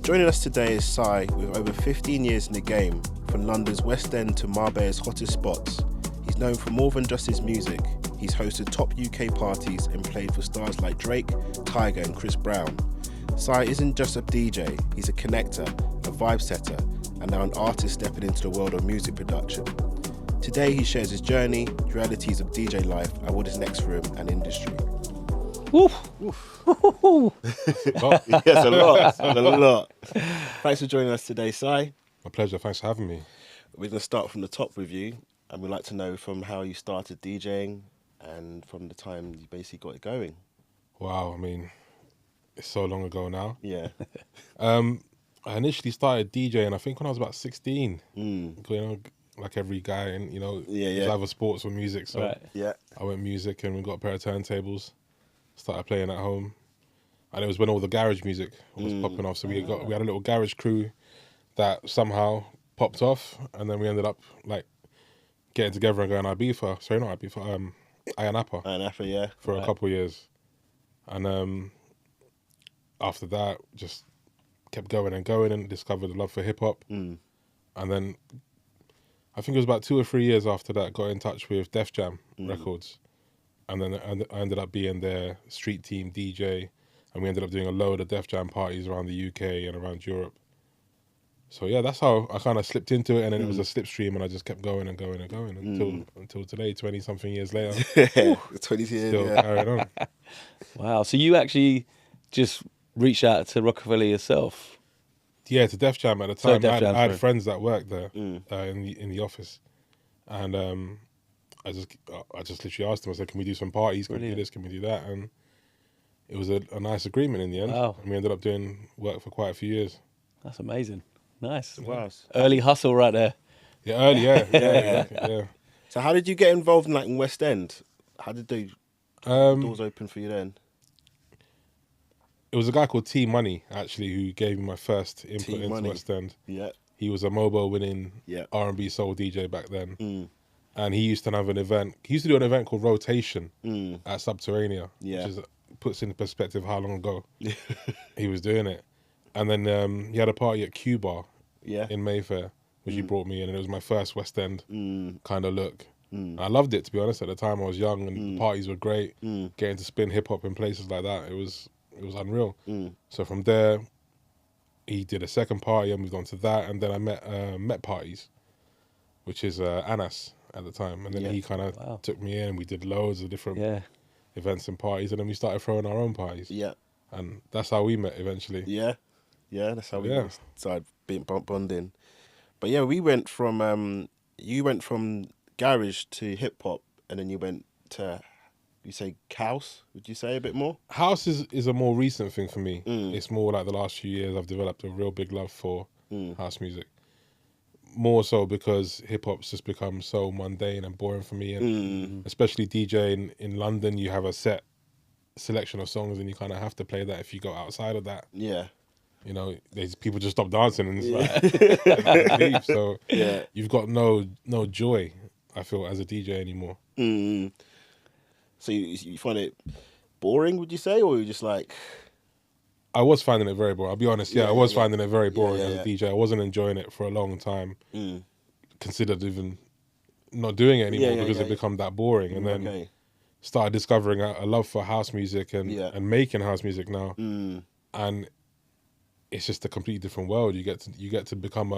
Joining us today is Sai, with over 15 years in the game, from London's West End to Marbella's hottest spots. He's known for more than just his music. He's hosted top UK parties and played for stars like Drake, Tyga and Chris Brown. Sai isn't just a DJ, he's a connector, a vibe setter, and now an artist stepping into the world of music production. Today he shares his journey, the realities of DJ life, and what is next for him and industry. Woof. Yes, a lot. Thanks for joining us today, Sai. My pleasure, thanks for having me. We're going to start from the top with you, and we'd like to know from how you started DJing and from the time you basically got it going. Wow, I mean, it's so long ago now. Yeah. I initially started DJing, I think when I was about 16. You know, like every guy, and it's either sports or music. So I went music, and we got a pair of turntables. Started playing at home, and it was when all the garage music was popping off. So we had a little garage crew that somehow popped off, and then we ended up like getting together and going Ibiza. Sorry, not Ibiza. Ayanapa. Yeah. For a couple of years, and after that, just kept going and discovered a love for hip hop, and then I think it was about 2 or 3 years after that, got in touch with Def Jam Records. And then I ended up being their street team DJ, and we ended up doing a load of Def Jam parties around the UK and around Europe. So yeah, that's how I kind of slipped into it, and then it was a slipstream, and I just kept going until today, 20-something years later. 20 years, Still carried on. Wow. So you actually just reached out to Rockefeller yourself? Yeah, to Def Jam at the time. Def Jam, I had friends that worked there in the office, and I just literally asked them. I said, "Can we do some parties? Can we do this? Can we do that?" And it was a nice agreement in the end. Wow. And we ended up doing work for quite a few years. That's amazing. Nice. Wow. Early hustle right there. Yeah, early, yeah. So how did you get involved in West End? How did the doors open for you then? It was a guy called T Money, actually, who gave me my first input into Money. West End. Yeah. He was a mobile winning R&B soul DJ back then. And he used to have an event. He used to do an event called Rotation at Subterranea, which puts into perspective how long ago he was doing it. And then he had a party at Q Bar in Mayfair, which he brought me in, and it was my first West End kind of look. I loved it, to be honest. At the time, I was young, and the parties were great. Getting to spin hip hop in places like that, it was unreal. So from there, he did a second party. I moved on to that, and then I met Parties, which is Anas at the time, and then he kind of took me in. We did loads of different events and parties, and then we started throwing our own parties. Yeah, and that's how we met eventually. Yeah, that's how we started being bonding. But yeah, we went from you went from garage to hip hop, and then you went to, you say house? Would you say a bit more? House is a more recent thing for me. It's more like the last few years I've developed a real big love for house music. More so because hip hop's just become so mundane and boring for me, and especially DJing in London, you have a set selection of songs, and you kind of have to play that. If you go outside of that, there's people just stop dancing and it's like leave. So you've got no joy, I feel, as a DJ anymore. So you find it boring, would you say, or you just like? I was finding it very boring. I'll be honest. I was finding it very boring as a DJ. I wasn't enjoying it for a long time. Considered even not doing it anymore because it became that boring. And then started discovering a love for house music and making house music now. And it's just a completely different world. You get to become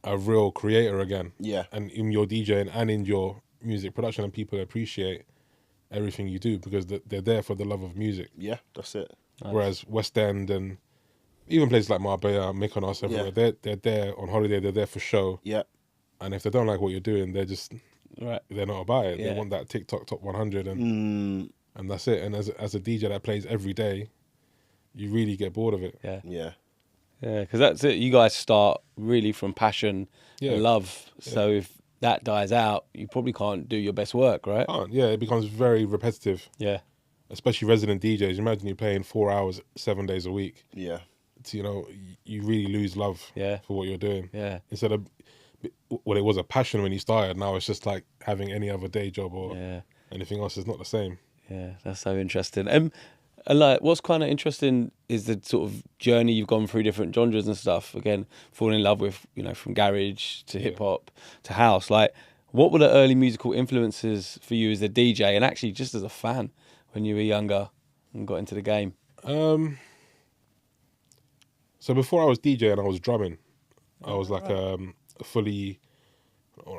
a real creator again. Yeah. And in your DJing and in your music production, and people appreciate everything you do because they're there for the love of music. Yeah, that's it. Nice. Whereas West End and even places like Marbella, Mykonos, everywhere, they're there on holiday, they're there for show. Yeah. And if they don't like what you're doing, they're just they're not about it. They want that TikTok top 100 and that's it. And as a DJ that plays every day, you really get bored of it. Yeah, because that's it. You guys start really from passion and love. So if that dies out, you probably can't do your best work, right? It becomes very repetitive. Yeah. Especially resident DJs. Imagine you're playing 4 hours, 7 days a week. Yeah. You really lose love for what you're doing. Yeah. Instead of, well, it was a passion when you started. Now it's just like having any other day job or anything else. It's not the same. Yeah, that's so interesting. And like, what's kind of interesting is the sort of journey you've gone through different genres and stuff. Again, falling in love with, you know, from garage to hip hop to house. Like, what were the early musical influences for you as a DJ and actually just as a fan when you were younger and got into the game? So before I was DJing, I was drumming. I was like fully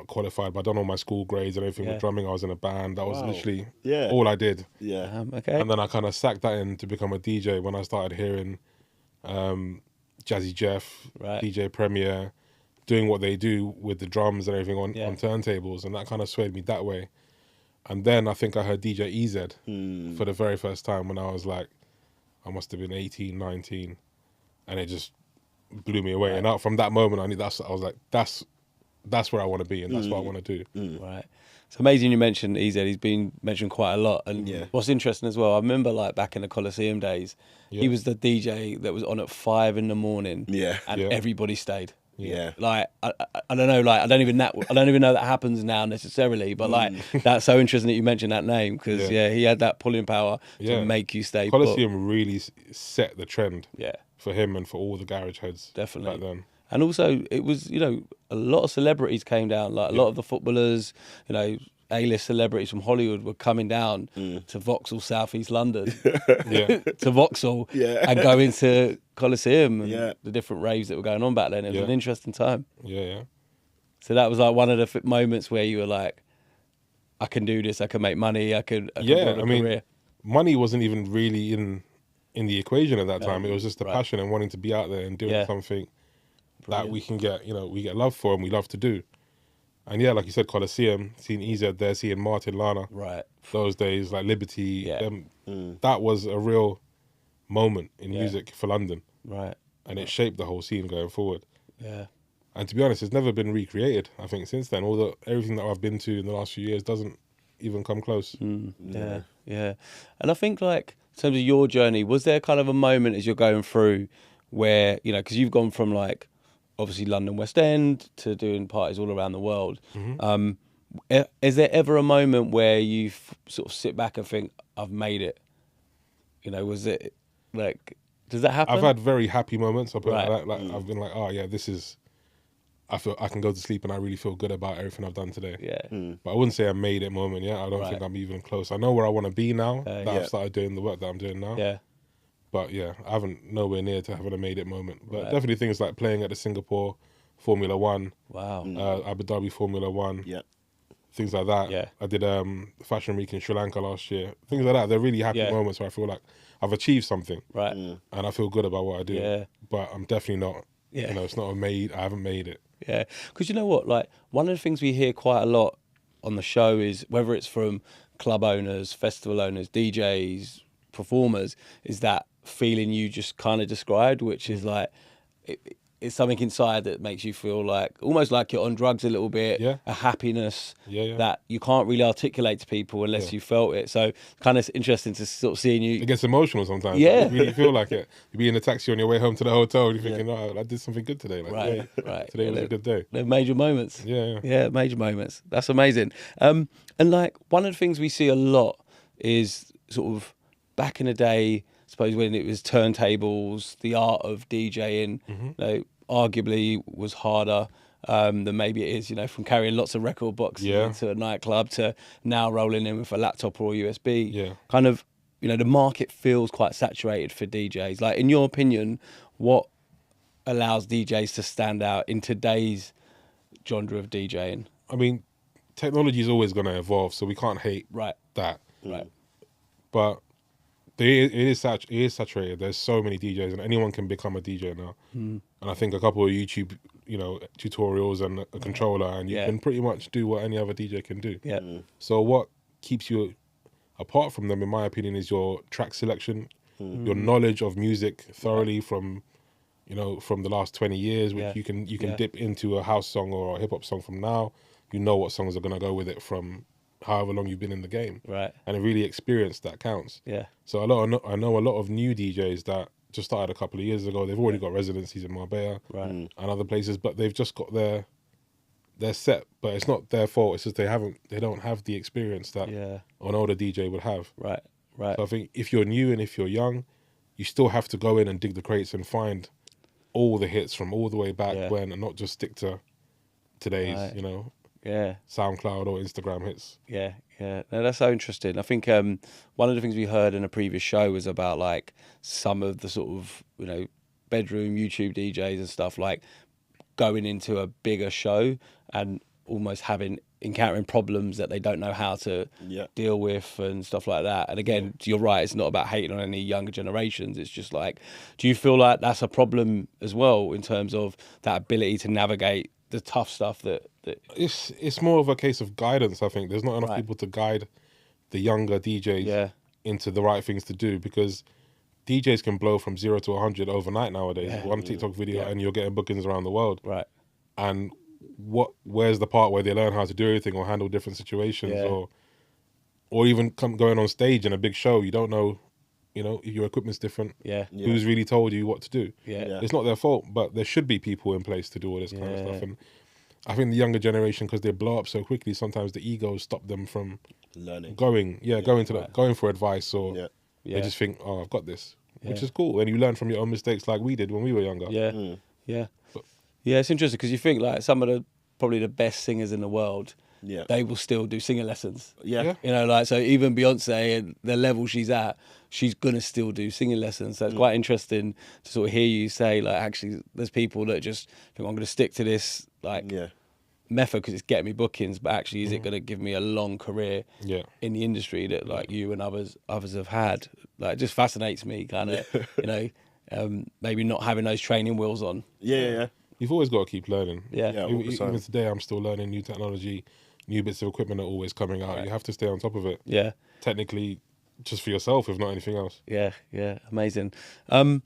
qualified, but I done all my school grades and everything with drumming. I was in a band. That was literally all I did. Yeah. Okay. And then I kind of sacked that in to become a DJ when I started hearing Jazzy Jeff, DJ Premier, doing what they do with the drums and everything on turntables, and that kind of swayed me that way. And then I think I heard DJ EZ for the very first time when I was like, I must have been 18, 19, and it just blew me away. And from that moment, I was like, that's where I want to be, and that's what I want to do. Right. It's amazing you mentioned EZ. He's been mentioned quite a lot. And what's interesting as well, I remember like back in the Coliseum days, he was the DJ that was on at 5 a.m. And everybody stayed. Yeah. Like I don't know, like I don't even know that happens now necessarily, but like that's so interesting that you mentioned that name because he had that pulling power to make you stay. Coliseum really set the trend. Yeah. For him and for all the garage heads. Definitely. Back then. And also, it was, you know, a lot of celebrities came down. Like a lot of the footballers, you know, A-list celebrities from Hollywood were coming down to Vauxhall, South East London, to Vauxhall, and go into Coliseum and the different raves that were going on back then. It was an interesting time. Yeah. So that was like one of the moments where you were like, I can do this. I can make money. I can build a career. Money wasn't even really in the equation at that time. It was just the passion and wanting to be out there and doing something that we can get, you know, we get love for and we love to do. And like you said, Coliseum, seeing EZ there, seeing Martin Lana, those days, like Liberty, that was a real moment in music for London. Right. And it shaped the whole scene going forward. Yeah. And to be honest, it's never been recreated, I think, since then. Everything that I've been to in the last few years doesn't even come close. Yeah. And I think, like, in terms of your journey, was there kind of a moment as you're going through where, you know, because you've gone from like obviously London West End to doing parties all around the world. Is there ever a moment where you sort of sit back and think, I've made it? You know, was it like, does that happen? I've had very happy moments. I've been I've been like, oh yeah, this is, I feel I can go to sleep and I really feel good about everything I've done today. Yeah. But I wouldn't say I made it moment yet. I don't think I'm even close. I know where I want to be now that I've started doing the work that I'm doing now. Yeah. But I haven't nowhere near to having a made it moment. But definitely things like playing at the Singapore Formula One. Wow. Abu Dhabi Formula One. Yeah. Things like that. Yeah. I did Fashion Week in Sri Lanka last year. Things like that. They're really happy moments where I feel like I've achieved something. Right. And I feel good about what I do. Yeah. But I'm definitely not, you know, it's not I haven't made it. Yeah. Because you know what? Like, one of the things we hear quite a lot on the show is, whether it's from club owners, festival owners, DJs, performers, is that feeling you just kind of described, which is like, it's something inside that makes you feel like, almost like you're on drugs a little bit, a happiness that you can't really articulate to people unless you felt it. So kind of interesting to sort of seeing you. It gets emotional sometimes. Yeah. You really feel like it. You be in a taxi on your way home to the hotel and you're thinking, oh, I did something good today. Like, right. Today was a good day. They're major moments. Yeah, major moments. That's amazing. And like, one of the things we see a lot is sort of back in the day, I suppose when it was turntables, the art of DJing, you know, arguably was harder than maybe it is, you know, from carrying lots of record boxes into a nightclub to now rolling in with a laptop or a USB. Yeah. Kind of, you know, the market feels quite saturated for DJs. Like, in your opinion, what allows DJs to stand out in today's genre of DJing? I mean, technology is always going to evolve, so we can't hate that. Right. But it is saturated. There's so many DJs, and anyone can become a DJ now. And I think a couple of YouTube, you know, tutorials and a controller, and you can pretty much do what any other DJ can do. Yeah. So what keeps you apart from them, in my opinion, is your track selection, your knowledge of music thoroughly from, you know, from the last 20 years, which you can dip into a house song or a hip hop song from now. You know what songs are gonna go with it from however long you've been in the game, right? And a really experience that counts. Yeah. So I know a lot of new DJs that just started a couple of years ago. They've already got residencies in Marbella and other places, but they've just got their set. But it's not their fault. It's just they don't have the experience that an older DJ would have. Right. Right. So I think if you're new and if you're young, you still have to go in and dig the crates and find all the hits from all the way back when, and not just stick to today's, you know, SoundCloud or Instagram hits. Yeah. No, that's so interesting. I think one of the things we heard in a previous show was about like some of the sort of, you know, bedroom YouTube DJs and stuff, like going into a bigger show and almost encountering problems that they don't know how to deal with and stuff like that. And again, you're right, it's not about hating on any younger generations. It's just like, do you feel like that's a problem as well in terms of that ability to navigate the tough stuff that It's more of a case of guidance, I think. There's not enough people to guide the younger DJs into the right things to do, because DJs can blow from 0 to 100 overnight nowadays. One TikTok video and you're getting bookings around the world. Right. And where's the part where they learn how to do everything or handle different situations, or even going on stage in a big show? You don't know, you know, if your equipment's different. Who's really told you what to do? It's not their fault, but there should be people in place to do all this kind of stuff. And I think the younger generation, because they blow up so quickly, sometimes the egos stop them from learning, going for advice, or they just think, oh, I've got this, which is cool. And you learn from your own mistakes, like we did when we were younger. It's interesting because you think like some of probably the best singers in the world, they will still do singing lessons. You know, like, so even Beyonce and the level she's at, she's gonna still do singing lessons. So it's quite interesting to sort of hear you say, like, actually there's people that just think, I'm gonna stick to this like method because it's getting me bookings, but actually is it gonna give me a long career in the industry that like you and others have had? Like, it just fascinates me, kind of, you know, maybe not having those training wheels on. You've always got to keep learning. Even today, I'm still learning new technology. New bits of equipment are always coming out. You have to stay on top of it. Technically, just for yourself, if not anything else. Amazing. And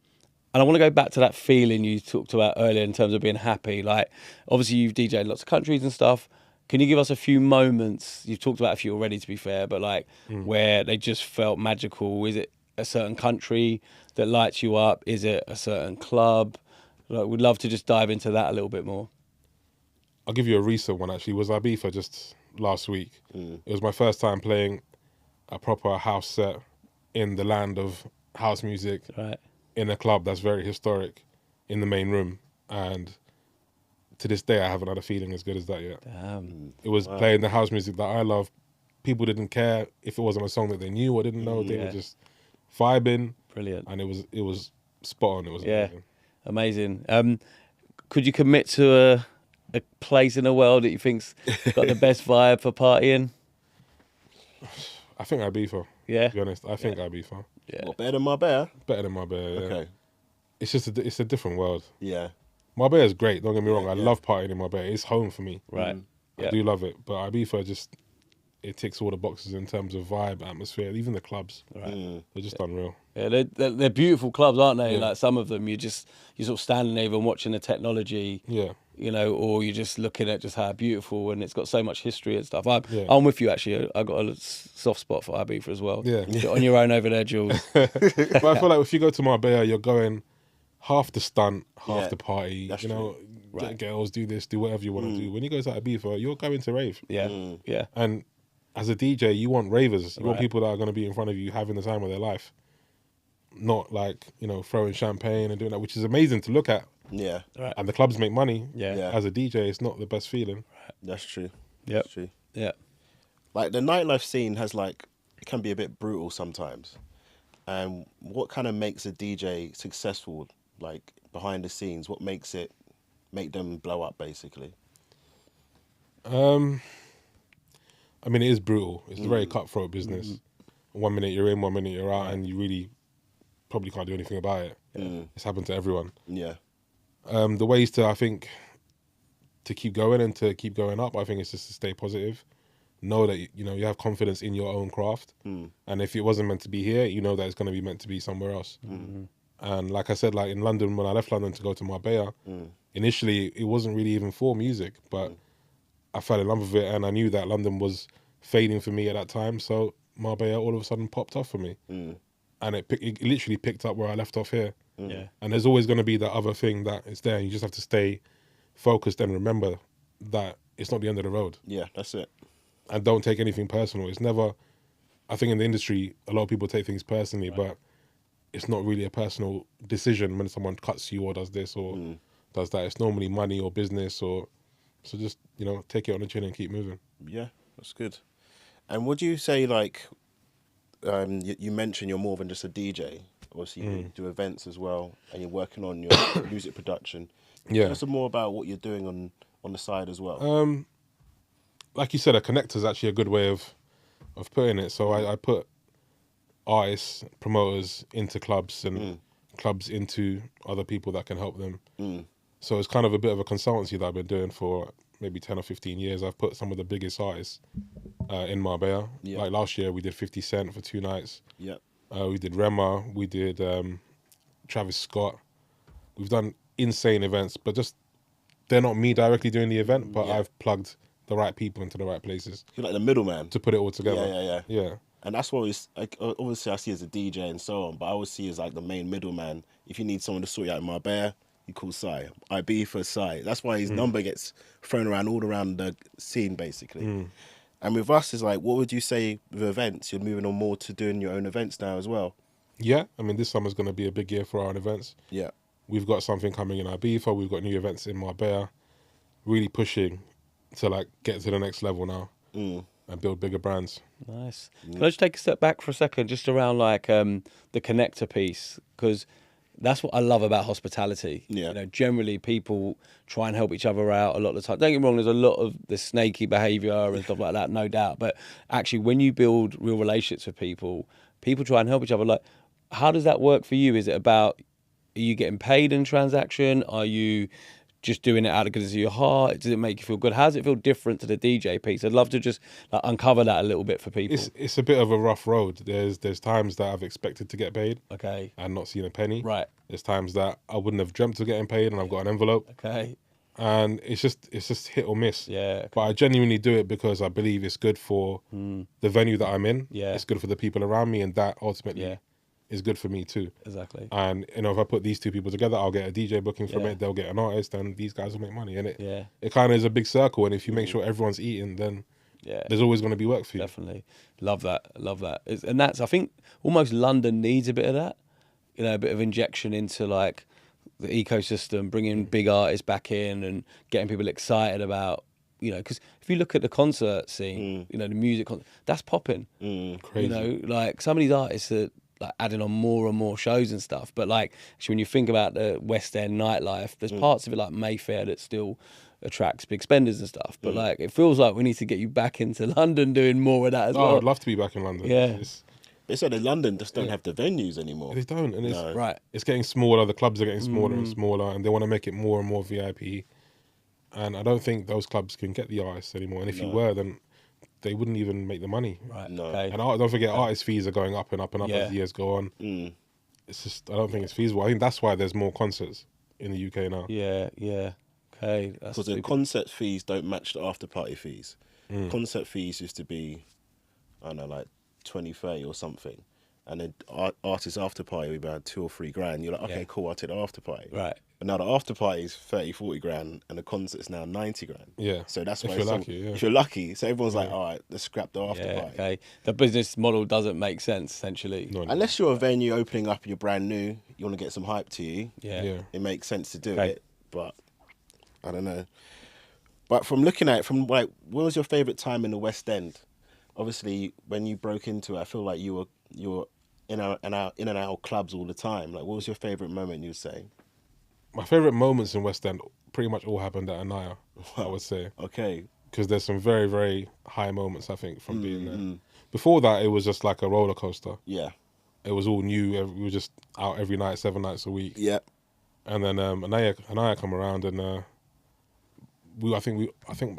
I want to go back to that feeling you talked about earlier in terms of being happy. Like, obviously you've DJed lots of countries and stuff. Can you give us a few moments? You've talked about a few already, to be fair, but like where they just felt magical. Is it a certain country that lights you up? Is it a certain club? Like, we'd love to just dive into that a little bit more. I'll give you a recent one, actually. It was Ibiza just last week. It was my first time playing a proper house set in the land of house music, in a club that's very historic, in the main room. And to this day, I haven't had a feeling as good as that yet. It was playing the house music that I love. People didn't care if it wasn't a song that they knew or didn't know. They were just vibing. Brilliant. And it was spot on. It was amazing. Could you commit to a place in the world that you think's got the best vibe for partying? I think Ibiza. To be honest, I think Ibiza. What, better than Marbella? Better than Marbella. Yeah. Okay. It's just it's a different world. Marbella is great. Don't get me wrong. I love partying in Marbella. It's home for me. Right. I do love it. But Ibiza it ticks all the boxes in terms of vibe, atmosphere, even the clubs. They're just unreal. Yeah, they're beautiful clubs, aren't they? Like, some of them, you're sort of standing there and watching the technology. You know, or you're just looking at just how beautiful, and it's got so much history and stuff. I'm with you, actually. I got a soft spot for Ibiza as well. You're on your own over there, Jules. But I feel like if you go to Marbella, you're going half the stunt, half the party. That's true. Get girls, do this, do whatever you want to do. When you go to Ibiza, you're going to rave. And as a DJ, you want ravers. You want people that are going to be in front of you having the time of their life. Not like, you know, throwing champagne and doing that, which is amazing to look at. And the clubs make money. As a DJ, it's not the best feeling. That's true. That's true. Like, the nightlife scene it can be a bit brutal sometimes. And what kind of makes a DJ successful, like, behind the scenes? What make them blow up, basically? I mean, it is brutal. It's a very cutthroat business. 1 minute you're in, 1 minute you're out, and you really probably can't do anything about it. It's happened to everyone. The ways to, I think, to keep going and to keep going up, I think it's just to stay positive. Know that, you know, you have confidence in your own craft. And if it wasn't meant to be here, you know that it's going to be meant to be somewhere else. And like I said, like in London, when I left London to go to Marbella, initially it wasn't really even for music, but I fell in love with it, and I knew that London was fading for me at that time. So Marbella all of a sudden popped off for me. And it literally picked up where I left off here. And there's always going to be that other thing that is there. You just have to stay focused and remember that it's not the end of the road. That's it. And don't take anything personal. It's never I think in the industry, a lot of people take things personally, but it's not really a personal decision when someone cuts you or does this or does that. It's normally money or business so just, take it on the chin and keep moving. Yeah, that's good. And would you say, like, you mentioned you're more than just a DJ. Obviously, you do events as well, and you're working on your music production. Yeah. Tell us some more about what you're doing on the side as well. Like you said, a connector is actually a good way of putting it. So I put artists, promoters into clubs and clubs into other people that can help them. So it's kind of a bit of a consultancy that I've been doing for maybe 10 or 15 years. I've put some of the biggest artists in Marbella. Yeah. Like last year, we did 50 Cent for 2 nights. Yeah. We did Rema. We did Travis Scott. We've done insane events, but just they're not me directly doing the event, but I've plugged the right people into the right places. You're like the middleman to put it all together. Yeah. And that's what always, like, obviously I see as a DJ and so on, but I always see as like the main middleman. If you need someone to sort you out in Marbella, you call Sai. IB for Sai. That's why his number gets thrown around all around the scene, basically. And with us, is like, what would you say with events? You're moving on more to doing your own events now as well. Yeah, I mean, this summer's going to be a big year for our own events. Yeah. We've got something coming in Ibiza. We've got new events in Marbella. Really pushing to like get to the next level now and build bigger brands. Nice. Can I just take a step back for a second, just around like the connector piece? Because that's what I love about hospitality. Yeah. Generally people try and help each other out a lot of the time. Don't get me wrong, there's a lot of the snaky behaviour and stuff like that, no doubt. But actually, when you build real relationships with people, people try and help each other. Like, how does that work for you? Is it about, are you getting paid in transaction? Are you just doing it out of the goodness of your heart? Does it make you feel good? How does it feel different to the DJ piece? I'd love to just like uncover that a little bit for people. It's a bit of a rough road. There's times that I've expected to get paid, okay, and not seen a penny. Right. There's times that I wouldn't have dreamt of getting paid, and I've got an envelope. Okay. And it's just hit or miss. Yeah. Okay. But I genuinely do it because I believe it's good for the venue that I'm in. Yeah. It's good for the people around me, and that ultimately is good for me too. Exactly. And if I put these two people together, I'll get a DJ booking from Yeah. it. They'll get an artist, and these guys will make money. And it Yeah. kind of is a big circle. And if you make sure everyone's eating, then there's always going to be work for you. Definitely. Love that. And that's, I think, almost London needs a bit of that. A bit of injection into like the ecosystem, bringing big artists back in and getting people excited about, because if you look at the concert scene, the music, that's popping. Crazy. Like some of these artists are like adding on more and more shows and stuff. But like, actually, when you think about the West End nightlife, there's parts of it like Mayfair that still attracts big spenders and stuff. But like, it feels like we need to get you back into London doing more of that as well. I'd love to be back in London. Yeah. They said in London just don't have the venues anymore. They don't, and it's Right. It's getting smaller. The clubs are getting smaller and smaller, and they want to make it more and more VIP. And I don't think those clubs can get the artists anymore. And if you were, then they wouldn't even make the money. Right. No. Okay. And don't forget, artist fees are going up and up and up Yeah. as the years go on. It's just, I don't think it's feasible. I think that's why there's more concerts in the UK now. Yeah. Okay. Because the concert fees don't match the after party fees. Concert fees used to be, I don't know, like 20, 30 or something. And then artists after party would be about 2 or 3 grand. You're like, okay, cool, I'll take the after party. Right. But now the after party is 30, 40 grand and the concert's now 90 grand. Yeah. So that's why If you're lucky, if you're lucky. So everyone's like, all right, let's scrap the after Yeah. party. Okay. The business model doesn't make sense essentially. No. Unless you're a venue opening up and you're brand new, you want to get some hype to you. Yeah. It makes sense to do Okay. it, but I don't know. But from looking at it, from like, what was your favourite time in the West End? Obviously, when you broke into it, I feel like you were in and out of clubs all the time. Like, what was your favourite moment, you'd say? My favourite moments in West End pretty much all happened at Anaya, I would say. Okay. Because there's some very, very high moments, I think, from being there. Before that, it was just like a roller coaster. Yeah. It was all new. We were just out every night, 7 nights a week. Yeah. And then Anaya come around, and I think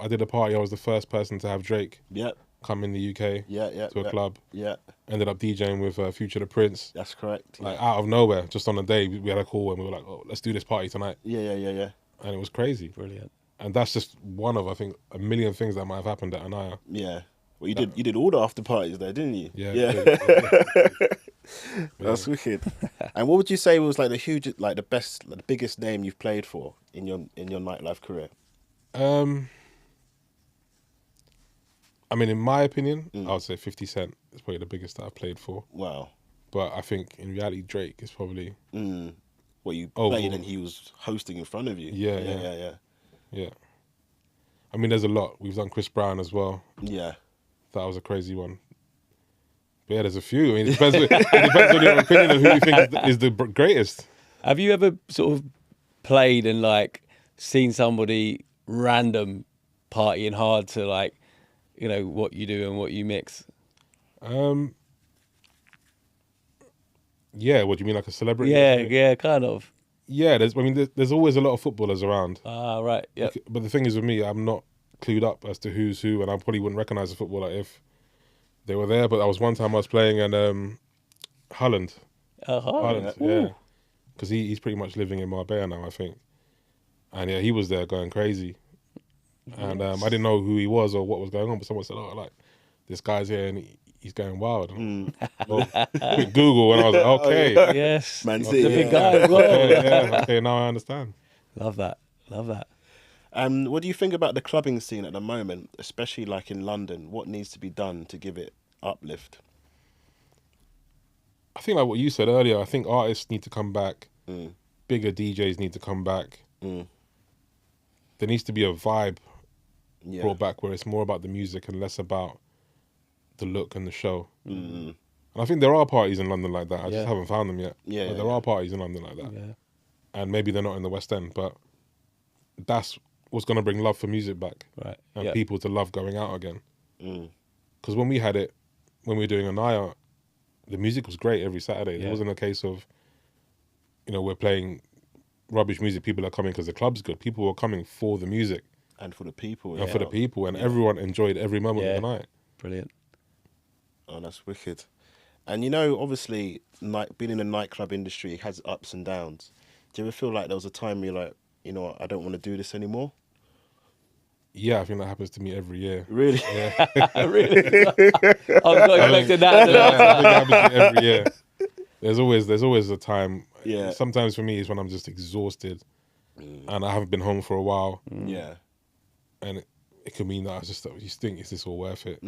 I did a party. I was the first person to have Drake Yeah. come in the UK to a club. Yeah. Ended up DJing with Future the Prince. That's correct. Like out of nowhere, just on a day, we had a call and we were like, "Oh, let's do this party tonight," Yeah. and it was crazy. Brilliant. And that's just one of, I think, a million things that might have happened at Anaya. Yeah. Well, you did all the after parties there, didn't you? Yeah. That's wicked. And what would you say was like the biggest name you've played for in your nightlife career? I I mean, in my opinion, I would say 50 Cent is probably the biggest that I've played for. Wow. But I think in reality, Drake is probably... Well, you played and he was hosting in front of you. Yeah. I mean, there's a lot. We've done Chris Brown as well. Yeah. That was a crazy one. But yeah, there's a few. I mean, it depends on your opinion of who you think is the greatest. Have you ever sort of played and like seen somebody random partying hard to like, you know, what you do and what you mix? Yeah, what do you mean, like a celebrity? Yeah, kind of. Yeah, there's always a lot of footballers around. Ah, right, yeah. But the thing is with me, I'm not clued up as to who's who, and I probably wouldn't recognise a footballer if they were there. But that was one time I was playing and Holland. Holland, yeah. Because he's pretty much living in Marbella now, I think. And yeah, he was there going crazy. And I didn't know who he was or what was going on, but someone said, "Oh, like this guy's here and he's going wild." Well, quick Google, and I was like, "Okay, yes, Man the City, big guy as well." okay, now I understand." Love that. What do you think about the clubbing scene at the moment, especially like in London? What needs to be done to give it uplift? I think like what you said earlier, I think artists need to come back. Bigger DJs need to come back. There needs to be a vibe brought back where it's more about the music and less about the look and the show. And I think there are parties in London like that. I just haven't found them yet. But there are parties in London like that. Yeah. And maybe they're not in the West End, but that's what's going to bring love for music back. Right. And people to love going out again. Because when we had it, when we were doing a night out, the music was great every Saturday. It wasn't a case of, you know, we're playing rubbish music, people are coming because the club's good. People were coming for the music. And for the people. And for the people. And everyone enjoyed every moment of the night. Brilliant. Oh, that's wicked. And you know, obviously, being in the nightclub industry has ups and downs. Do you ever feel like there was a time where you're like, you know what, I don't want to do this anymore? Yeah, I think that happens to me every year. Really? Yeah. Really? I was not expecting that. Yeah, I think it happens to me every year. There's always a time. Yeah. Sometimes for me it's when I'm just exhausted and I haven't been home for a while. Yeah. And it could mean that I just think, is this all worth it?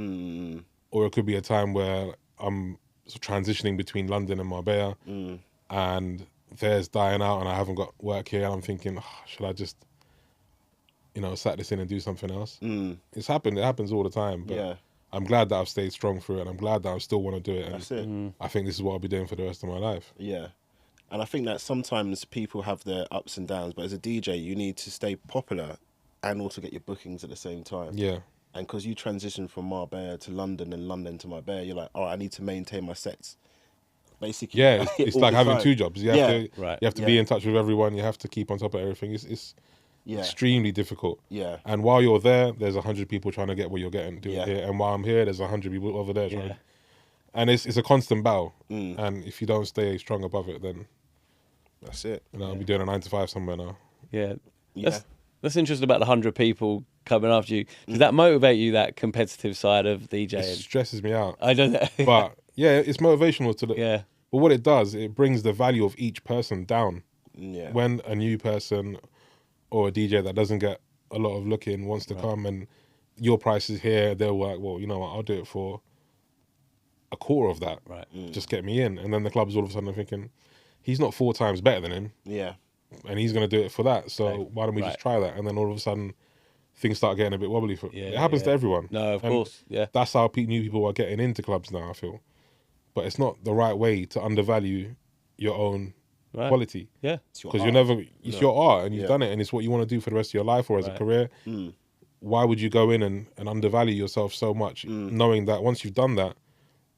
Or it could be a time where I'm sort of transitioning between London and Marbella and there's dying out and I haven't got work here and I'm thinking, should I just, you know, sat this in and do something else? It's happened. It happens all the time. But I'm glad that I've stayed strong through it and I'm glad that I still want to do it. That's it. I think this is what I'll be doing for the rest of my life. Yeah. And I think that sometimes people have their ups and downs, but as a DJ, you need to stay popular and also get your bookings at the same time. Yeah. And because you transition from Marbella to London and London to Marbella, you're like, all right, I need to maintain my sets. Basically. Yeah, it's like having two jobs. You have to be in touch with everyone. You have to keep on top of everything. It's extremely difficult. Yeah. And while you're there, there's 100 people trying to get what you're getting here. And while I'm here, there's 100 people over there trying. And it's a constant battle. And if you don't stay strong above it, then that's it. You know, I'll be doing a 9 to 5 somewhere now. Yeah. That's interesting about the 100 people coming after you. Does that motivate you, that competitive side of DJing? It stresses me out. I don't know. But yeah, it's motivational to look. Yeah. But what it does, it brings the value of each person down. Yeah. When a new person or a DJ that doesn't get a lot of looking wants to come and your price is here, they're like, well, you know what, I'll do it for a quarter of that. Right. Just get me in. And then the club's all of a sudden thinking, he's not 4 times better than him. Yeah. And he's going to do it for that. So why don't we just try that? And then all of a sudden, things start getting a bit wobbly. It happens to everyone. No, of course. Yeah. That's how new people are getting into clubs now, I feel. But it's not the right way to undervalue your own quality. Yeah. Because it's your art and you've done it and it's what you want to do for the rest of your life or as a career. Why would you go in and undervalue yourself so much, knowing that once you've done that,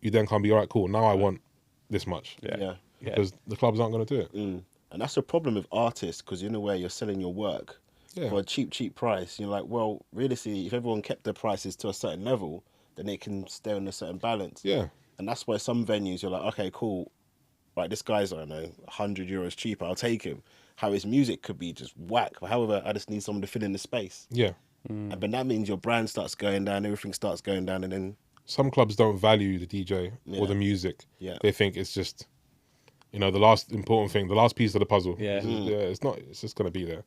you then can't be, all right, cool, now I want this much. Yeah. Because the clubs aren't going to do it. And that's the problem with artists, because in a way you're selling your work for a cheap price. You're like, well, realistically, if everyone kept their prices to a certain level, then it can stay on a certain balance. Yeah. And that's why some venues you're like, okay, cool. Right, this guy's, I don't know, €100 cheaper, I'll take him. How his music could be just whack. But however, I just need someone to fill in the space. Yeah. But that means your brand starts going down, everything starts going down, and then... Some clubs don't value the DJ or the music. Yeah. They think it's just... You know, the last important thing, the last piece of the puzzle. Yeah. It's not. It's just going to be there.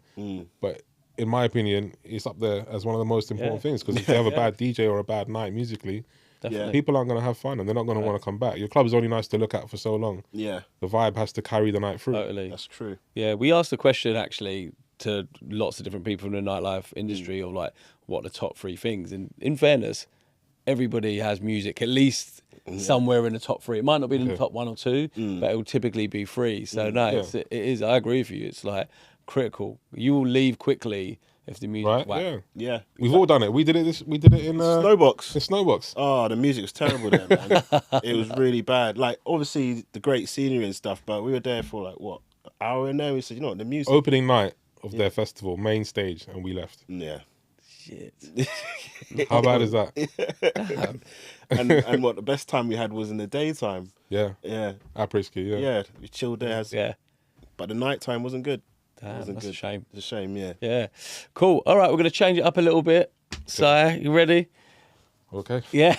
But in my opinion, it's up there as one of the most important things, because if you have a bad DJ or a bad night musically, people aren't going to have fun and they're not going to want to come back. Your club is only nice to look at for so long. Yeah. The vibe has to carry the night through. Totally. That's true. Yeah, we asked the question actually to lots of different people in the nightlife industry of like, what are the top 3 things? And in fairness, everybody has music at least somewhere in the top 3. It might not be in the top 1 or 2, but it will typically be 3. So it is. I agree with you. It's like critical. You will leave quickly if the music's whack. Yeah. We've all done it. We did it. We did it in Snowbox. In Snowbox. Oh, the music was terrible there, man. It was really bad. Like, obviously the great scenery and stuff, but we were there for like what, an hour in there. We said, you know what, the music. Opening night of their festival, main stage, and we left. Yeah. Shit. How bad is that? and what the best time we had was in the daytime. Yeah. Yeah. Après-ski, yeah. Yeah. We chilled there. Yeah. But the night time wasn't good. Damn, that's a shame. It's a shame, yeah. Yeah. Cool. All right, we're going to change it up a little bit. Si, you ready? Okay. Yeah.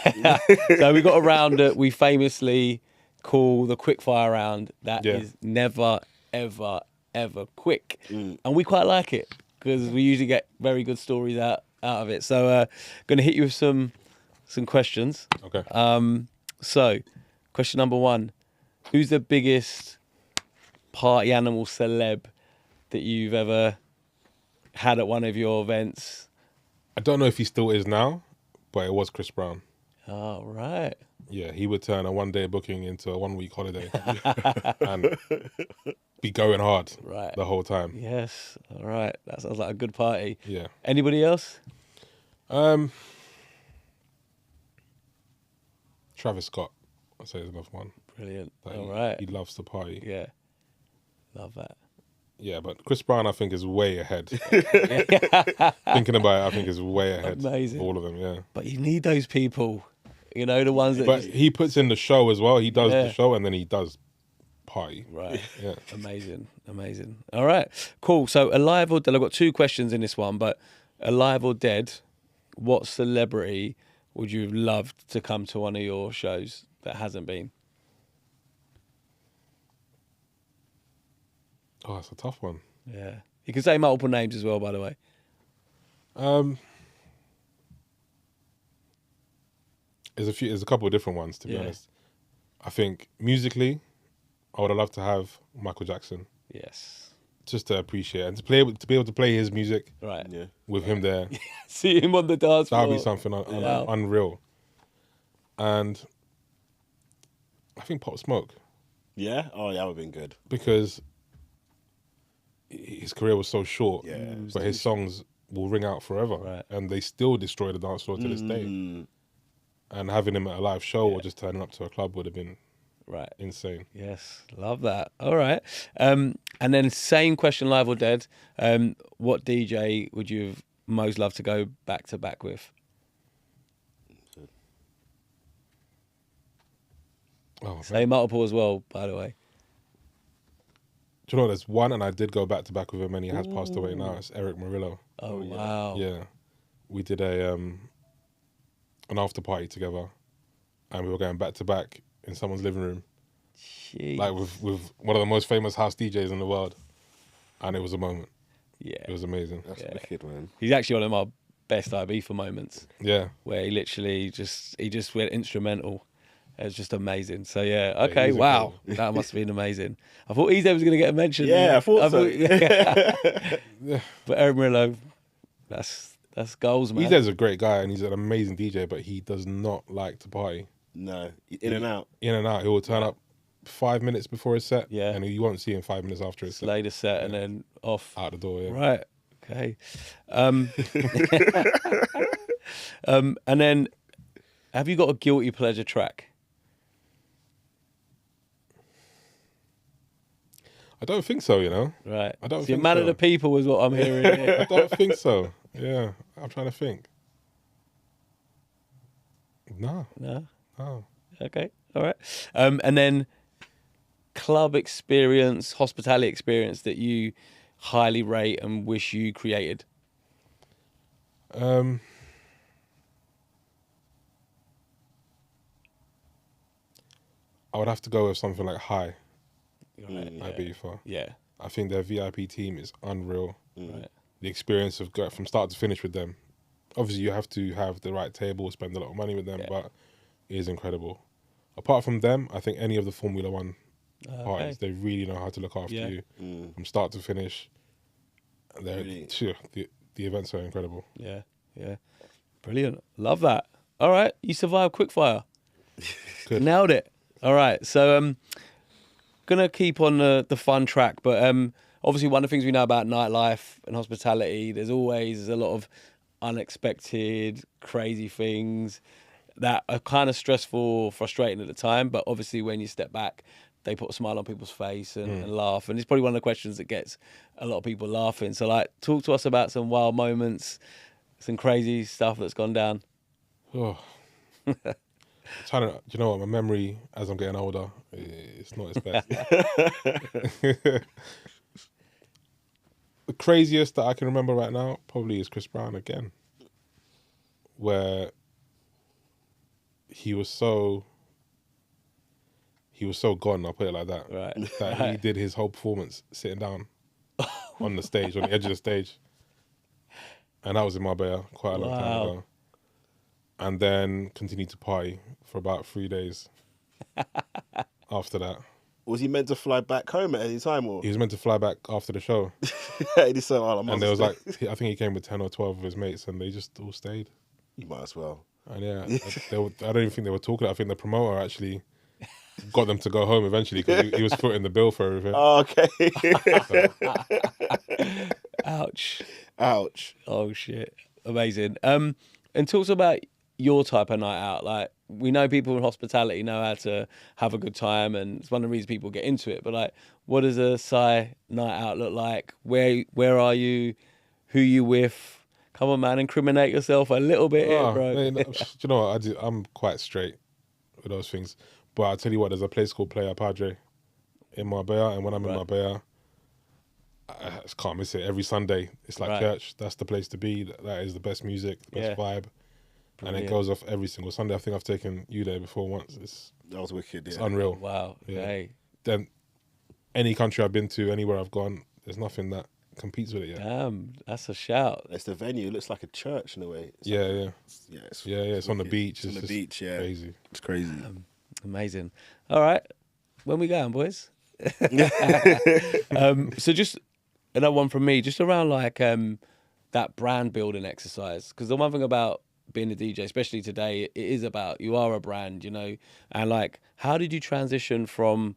So we got a round that we famously call the quickfire round. That is never, ever, ever quick. And we quite like it because we usually get very good stories out of it. So going to hit you with some questions. Okay. So question number 1. Who's the biggest party animal celeb that you've ever had at one of your events? I don't know if he still is now, but it was Chris Brown. Oh, right. Yeah, he would turn a 1-day booking into a 1-week holiday and be going hard the whole time. Yes. All right. That sounds like a good party. Yeah. Anybody else? Travis Scott, I'd say is another one. Brilliant. Like, All right. He loves to party. Yeah. Love that. Yeah, but Chris Brown, I think, is way ahead. Thinking about it, I think is way ahead. Amazing. Of all of them, yeah. But you need those people, you know, the ones that. But he puts in the show as well. He does the show and then he does party. Right. Yeah. Amazing. Amazing. All right. Cool. So, alive or dead? I've got 2 questions in this one, but alive or dead, what celebrity would you have loved to come to one of your shows that hasn't been? Oh, that's a tough one. Yeah. You can say multiple names as well, by the way. There's a couple of different ones, to be honest. I think musically, I would have loved to have Michael Jackson. Yes. Just to appreciate it and to be able to play his music with him there. See him on the dance floor. That would be something unreal. And I think Pop Smoke. Yeah? Oh, that would have been good. Because his career was so short, Yeah. but his songs will ring out forever. Right. And they still destroy the dance floor to this day. And having him at a live show or just turning up to a club would have been insane. Yes, love that. All right. And then same question, live or dead. What DJ would you have most loved to go back to back with? Oh, Say multiple as well, by the way. Do you know, there's one, and I did go back to back with him, and he has passed away now. It's Eric Murillo. Oh, wow. Yeah. We did an after party together, and we were going back to back in someone's living room. Jeez. Like with one of the most famous house DJs in the world. And it was a moment. Yeah. It was amazing. That's wicked, man. He's actually one of my best IB for moments. Yeah. Where he literally just went instrumental. It was just amazing. So yeah, okay, wow. That must have been amazing. I thought Ezo was going to get a mention. Yeah, I thought so. Yeah. But Eric Murillo, that's goals, man. Ezo's a great guy and he's an amazing DJ, but he does not like to party. No, in and out. In and out. He will turn up 5 minutes before his set, yeah, and you won't see him 5 minutes after his set. Slay the set and then off. Out the door, yeah. Right, okay. And then, have you got a guilty pleasure track? I don't think so, you know. Right. I don't so think man so. of the people is what I'm hearing here. I don't think so. Yeah, I'm trying to think. No. No. Oh. Okay. All right. And then club experience, hospitality experience that you highly rate and wish you created. I would have to go with something like High. Right, Ibiza. Yeah. I think their VIP team is unreal. Right. the experience of going from start to finish with them. Obviously, you have to have the right table, spend a lot of money with them, but it is incredible. Apart from them, I think any of the Formula One parties, they really know how to look after you from start to finish. Really? The events are incredible. Yeah, yeah. Brilliant. Love that. All right, you survived quickfire. Good. Nailed it. All right, so gonna keep on the fun track, but obviously one of the things we know about nightlife and hospitality, there's always a lot of unexpected, crazy things that are kind of stressful, frustrating at the time, but obviously when you step back, they put a smile on people's face and laugh, and it's probably one of the questions that gets a lot of people laughing. So, like, talk to us about some wild moments, some crazy stuff that's gone down. Oh. Do you know what? My memory as I'm getting older, it's not its best. The craziest that I can remember right now probably is Chris Brown again, where he was so gone, I'll put it like that. Right. That he did his whole performance sitting down on the stage, on the edge of the stage. And that was in Marbella quite a long time ago. And then continued to party for about 3 days after that. Was he meant to fly back home at any time? Or? He was meant to fly back after the show. And there was like, I think he came with 10 or 12 of his mates, and they just all stayed. You might as well. And yeah, I don't even think they were talking. I think the promoter actually got them to go home eventually because he was footing the bill for everything. Oh, okay. Ouch. Oh, shit. Amazing. And talk about your type of night out. Like, we know people in hospitality know how to have a good time, and it's one of the reasons people get into it. But, like, what does a Psy night out look like? Where are you? Who you with? Come on, man, incriminate yourself a little bit here, bro. Man, do you know what? I'm quite straight with those things. But I'll tell you what, there's a place called Playa Padre in Marbella, and when I'm in Marbella, I just can't miss it. Every Sunday, it's like church. That's the place to be. That is the best music, the best vibe. Brilliant. And it goes off every single Sunday. I think I've taken you there before once. That was wicked, It's unreal. Wow. Yeah. Hey. Then any country I've been to, anywhere I've gone, there's nothing that competes with it yet. Damn, that's a shout. It's the venue. It looks like a church in a way. It's It's on the beach. It's on the beach, crazy. It's crazy. Amazing. All right. When we going, boys? So just another one from me, just around like that brand building exercise. Because the one thing about being a DJ, especially today, it is about, you are a brand, you know, and like, how did you transition from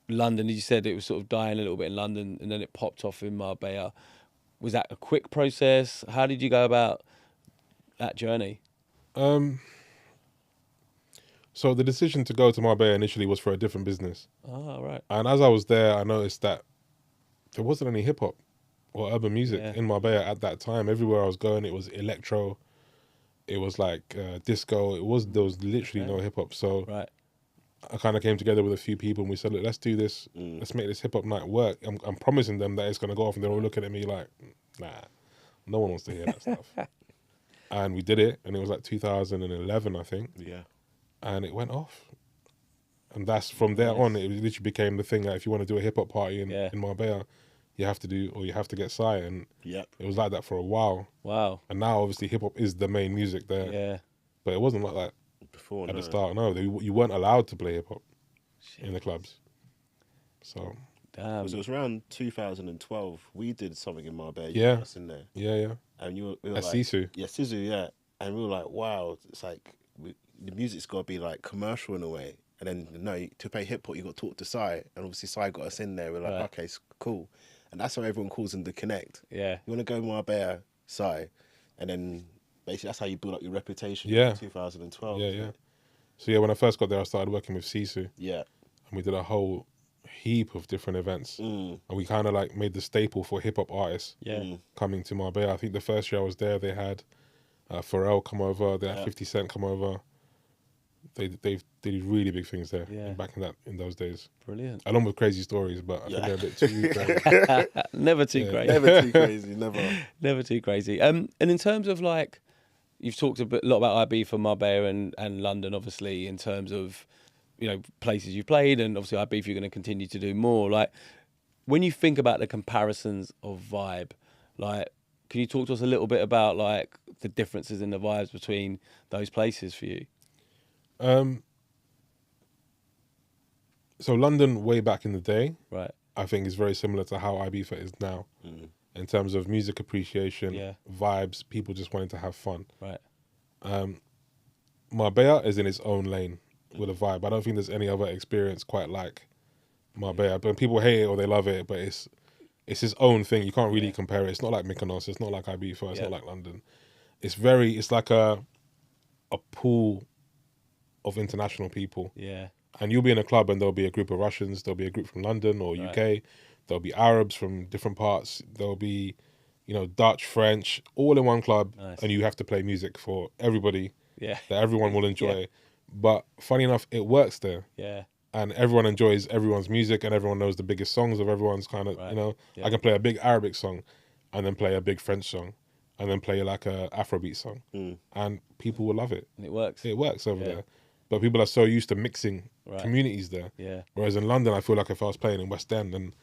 London? You said it was sort of dying a little bit in London and then it popped off in Marbella. Was that a quick process? How did you go about that journey? So the decision to go to Marbella initially was for a different business. Oh, right. And as I was there, I noticed that there wasn't any hip hop or urban music in Marbella at that time. Everywhere I was going, it was electro. It was like disco. There was literally no hip hop. So I kind of came together with a few people and we said, look, let's do this. Let's make this hip hop night work. I'm promising them that it's going to go off, and they're all looking at me like, nah, no one wants to hear that stuff. And we did it, and it was like 2011, I think. Yeah. And it went off. And that's from there on, it literally became the thing that if you want to do a hip hop party in Marbella, you have to get Psy. And it was like that for a while. Wow. And now obviously hip hop is the main music there. Yeah. But it wasn't like that before at the start. No, you weren't allowed to play hip hop in the clubs. So damn. It was around 2012. We did something in Marbella. Yeah. Us in there. Yeah. And we were at like, Sisu. Yeah, Sisu. Yeah. And we were like, wow, it's like the music's got to be like commercial in a way. And then no, to play hip hop, you got to talk to Psy, and obviously Psy got us in there. We're like, okay, it's cool, and that's how everyone calls them the Connect. Yeah, you want to go Marbella, Psy, and then basically that's how you build up your reputation. Yeah, in 2012. Yeah. So yeah, when I first got there, I started working with Sisu. Yeah, and we did a whole heap of different events, and we kind of like made the staple for hip hop artists. Coming to Marbella. I think the first year I was there, they had Pharrell come over. They had 50 Cent come over. They did really big things there back in those days. Brilliant. Along with crazy stories, but I think they're a bit too crazy. Never too crazy. Never too crazy. Never too crazy. And in terms of like, you've talked a lot about IB for Marbella and London, obviously, in terms of, you know, places you've played, and obviously IB if you're going to continue to do more. Like, when you think about the comparisons of vibe, Like, can you talk to us a little bit about like the differences in the vibes between those places for you? So London, way back in the day, Right. I think is very similar to how Ibiza is now, in terms of music appreciation, vibes, people just wanting to have fun. Right. Marbella is in its own lane with a vibe. I don't think there's any other experience quite like Marbella. But people hate it or they love it, but it's its own thing. You can't really compare it. It's not like Mykonos. It's not like Ibiza. It's not like London. It's like a pool of international people. Yeah. And you'll be in a club and there'll be a group of Russians, there'll be a group from London or UK, there'll be Arabs from different parts, there'll be, Dutch, French, all in one club. Nice. And you have to play music for everybody Yeah. that everyone will enjoy. But funny enough, it works there. Yeah. And everyone enjoys everyone's music and everyone knows the biggest songs of everyone's kind of, I can play a big Arabic song and then play a big French song and then play like a Afrobeat song. And people will love it. And it works. It works over there. But people are so used to mixing communities there. Yeah. Whereas in London, I feel like if I was playing in West End and,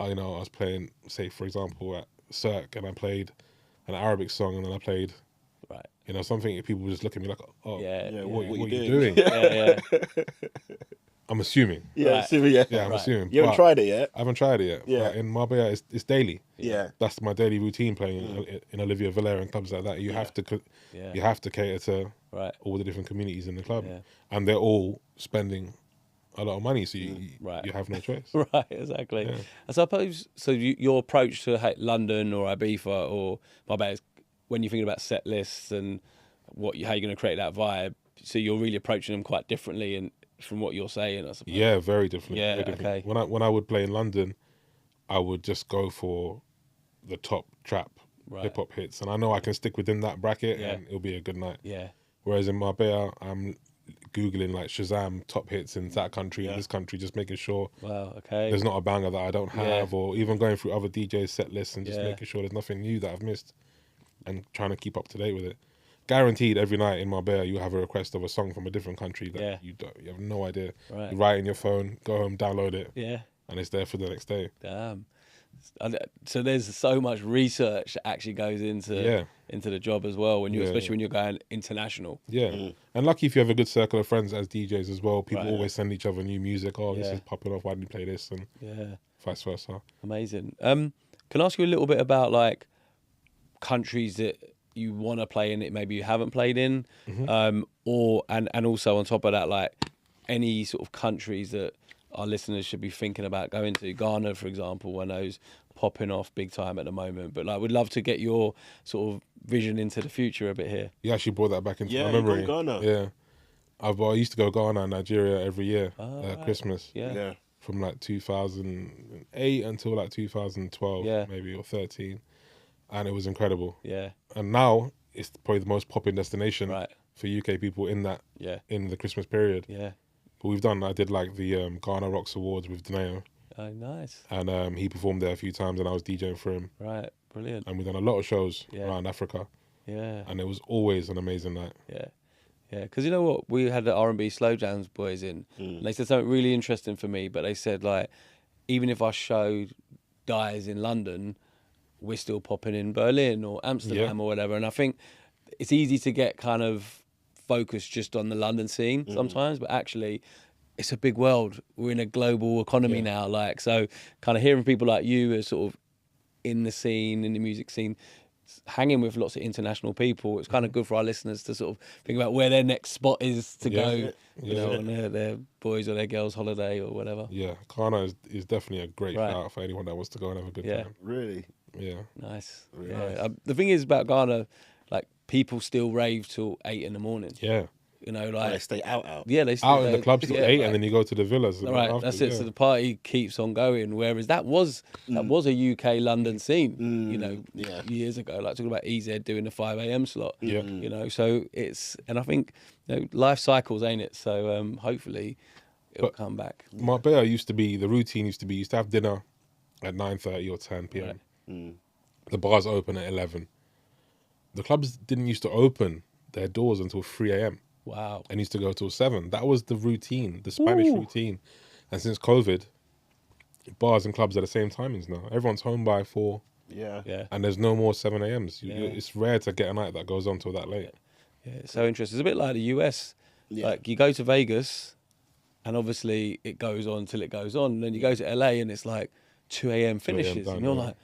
I was playing, say, for example, at Cirque and I played an Arabic song and then I played, something, people would just look at me like, oh, what are you doing? Yeah. I'm assuming. Yeah, I'm assuming. You haven't tried it yet? I haven't tried it yet. Yeah. But in Marbella, it's daily. Yeah. That's my daily routine playing in Olivia Valera and clubs like that. You have to cater to all the different communities in the club. Yeah. And they're all spending a lot of money, so you have no choice. Right, exactly. Yeah. I suppose, so your approach to London or Ibiza or Marbella, when you're thinking about set lists and how you're going to create that vibe, so you're really approaching them quite differently and from what you're saying, I suppose. Yeah, very different. Yeah, very different. okay. When I would play in London, I would just go for the top trap hip hop hits, and I know I can stick within that bracket, and it'll be a good night. Yeah. Whereas in Marbella, I'm googling like Shazam top hits in that country and this country, just making sure there's not a banger that I don't have, or even going through other DJs set lists and just making sure there's nothing new that I've missed, and trying to keep up to date with it. Guaranteed every night in Marbella you have a request of a song from a different country that you have no idea. Right. You write it in your phone, go home, download it, and it's there for the next day. Damn. So there's so much research that actually goes into the job as well, when especially when you're going international. Yeah. And lucky if you have a good circle of friends as DJs as well. People always send each other new music. Oh, this is popping off, why didn't you play this? And vice versa. Amazing. Can I ask you a little bit about like countries that you want to play in it maybe you haven't played in, or also on top of that, like any sort of countries that our listeners should be thinking about going to? Ghana, for example, I know's popping off big time at the moment, but like we'd love to get your sort of vision into the future a bit here. You actually brought that back into my memory. Ghana. Yeah, I used to go Ghana and Nigeria every year at Christmas. Yeah. From like 2008 until like 2012, maybe, or 13. And it was incredible. Yeah. And now it's probably the most popping destination for UK people in that in the Christmas period. Yeah. But I did like the Ghana Rocks Awards with Deneo. Oh, nice. And he performed there a few times and I was DJing for him. Right, brilliant. And we've done a lot of shows around Africa. Yeah. And it was always an amazing night. Yeah. Yeah, because you know what? We had the R&B Slow Jams boys in, and they said something really interesting for me, but they said, like, even if our show dies in London, we're still popping in Berlin or Amsterdam or whatever. And I think it's easy to get kind of focused just on the London scene sometimes, but actually it's a big world. We're in a global economy now. Like, so kind of hearing people like you as sort of in the scene, in the music scene, hanging with lots of international people, it's kind of good for our listeners to sort of think about where their next spot is to go, you know, on their boys or their girls' holiday or whatever. Yeah, Ghana is definitely a great shout for anyone that wants to go and have a good time. Really? Yeah. Nice. Really nice. The thing is about Ghana, like, people still rave till 8 a.m. Yeah. You know, like, they stay out. Yeah, they stay out in the clubs till 8, and then you go to the villas. Right, after, that's it. So the party keeps on going. Whereas that was a UK London scene, you know, years ago. Like talking about EZ doing the 5 a.m. slot. Yeah, you know. So and I think, you know, life cycles, ain't it? So hopefully it'll come back. Marbella the routine used to have dinner at 9:30 or 10 p.m. Right. The bars open at 11. The clubs didn't used to open their doors until 3 a.m. Wow. And used to go till 7. That was the routine, the Spanish routine. And since COVID, bars and clubs are the same timings now. Everyone's home by 4. Yeah. And there's no more 7 a.m.s. It's rare to get a night that goes on till that late. Yeah, it's so interesting. It's a bit like the US. Yeah. Like you go to Vegas, and obviously it goes on till it goes on. And then you go to LA, and it's like 2 a.m. finishes, done, and you're yeah. like,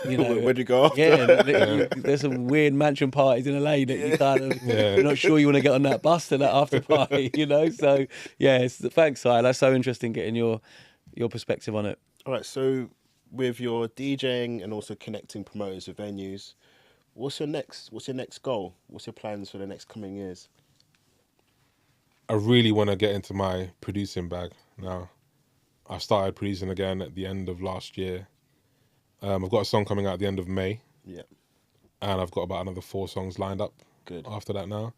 you know, Where'd you go after? There's some weird mansion parties in LA that you kind of you're not sure you want to get on that bus to that after party, you know. So yeah, thanks, Si. That's so interesting getting your perspective on it. All right, so with your DJing and also connecting promoters with venues, what's your next goal? What's your plans for the next coming years? I really want to get into my producing bag now. I started producing again at the end of last year. I've got a song coming out at the end of May. Yeah. And I've got about another 4 songs lined up. Good. After that now.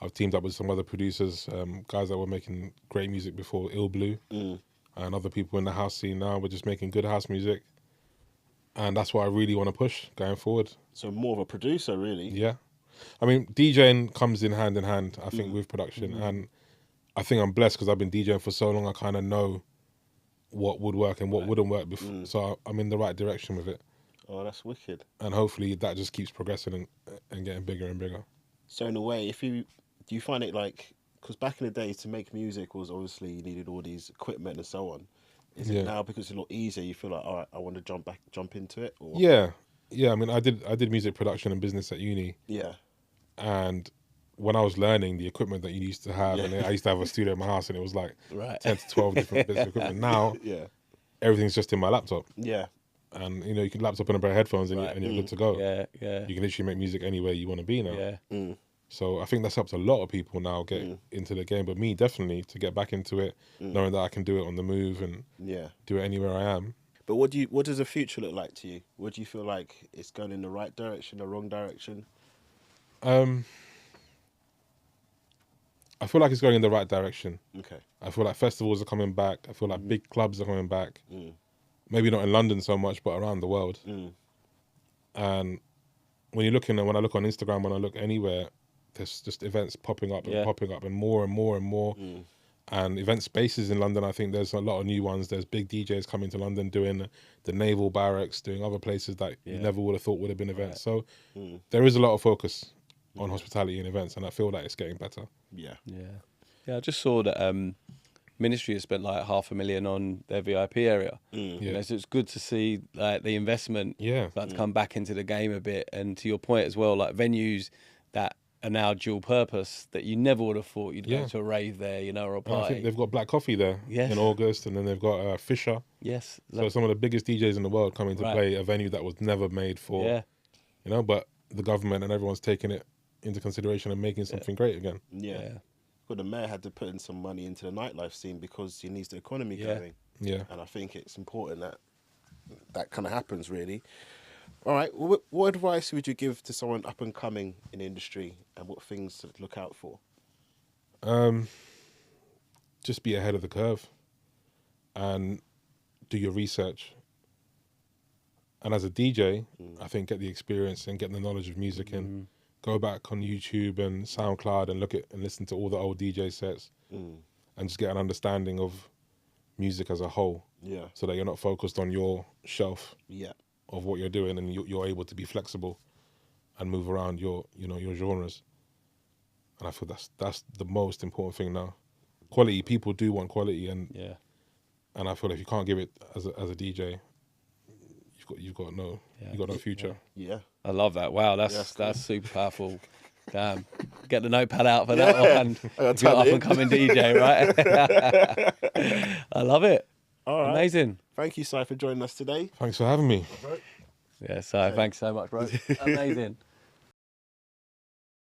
I've teamed up with some other producers, guys that were making great music before, Ill Blue, and other people in the house scene now. We're just making good house music. And that's what I really want to push going forward. So more of a producer, really? Yeah. I mean, DJing comes in hand, I think, with production. And I think I'm blessed because I've been DJing for so long, I kind of know what would work and what wouldn't work before. So I'm in the right direction with it. Oh, that's wicked. And hopefully that just keeps progressing and getting bigger and bigger. So in a way, do you find it like, because back in the day to make music was obviously you needed all these equipment and so on. Is it now because it's a lot easier, you feel like, all right, I want to jump into it? Or? Yeah. I mean, I did music production and business at uni. Yeah. And when I was learning, the equipment that you used to have, and I used to have a studio in my house, and it was like 10 to 12 different bits of equipment. Now, everything's just in my laptop. Yeah. And, you know, you can laptop and a pair of headphones and you're good to go. Yeah. You can literally make music anywhere you want to be now. Yeah. So I think that's helped a lot of people now get into the game. But me, definitely, to get back into it, knowing that I can do it on the move and do it anywhere I am. But what does the future look like to you? What do you feel like it's going in the right direction, the wrong direction? I feel like it's going in the right direction. Okay. I feel like festivals are coming back. I feel like big clubs are coming back. Maybe not in London so much, but around the world. And when I look on Instagram, when I look anywhere, there's just events popping up and more and more and more. And event spaces in London, I think there's a lot of new ones. There's big DJs coming to London doing the Naval Barracks, doing other places that you never would have thought would have been events. So there is a lot of focus on hospitality and events, and I feel like it's getting better. Yeah. I just saw that Ministry has spent like $500,000 on their VIP area. You know, so it's good to see like the investment to come back into the game a bit. And to your point as well, like venues that are now dual purpose that you never would have thought you'd go to a rave there, you know, or a party. I think they've got Black Coffee there in August, and then they've got Fisher. Yes. So some of the biggest DJs in the world coming to play a venue that was never made for, you know, but the government and everyone's taking it into consideration and making something great again. Yeah. Well, the mayor had to put in some money into the nightlife scene because he needs the economy going. Yeah. And I think it's important that kind of happens, really. All right. What advice would you give to someone up and coming in the industry, and what things to look out for? Just be ahead of the curve and do your research. And as a DJ, I think get the experience and get the knowledge of music and go back on YouTube and SoundCloud and look at and listen to all the old DJ sets and just get an understanding of music as a whole. Yeah. So that you're not focused on your shelf of what you're doing, and you're able to be flexible and move around your genres. And I feel that's the most important thing now. Quality, people do want quality, and I feel if you can't give it as a DJ, you've got no future. Yeah. I love that. Wow, that's super powerful. Damn. Get the notepad out for that one. If you're up and coming DJ, right? I love it. All right. Amazing. Thank you, Si, for joining us today. Thanks for having me. Yeah, Si, thanks so much, bro. Amazing.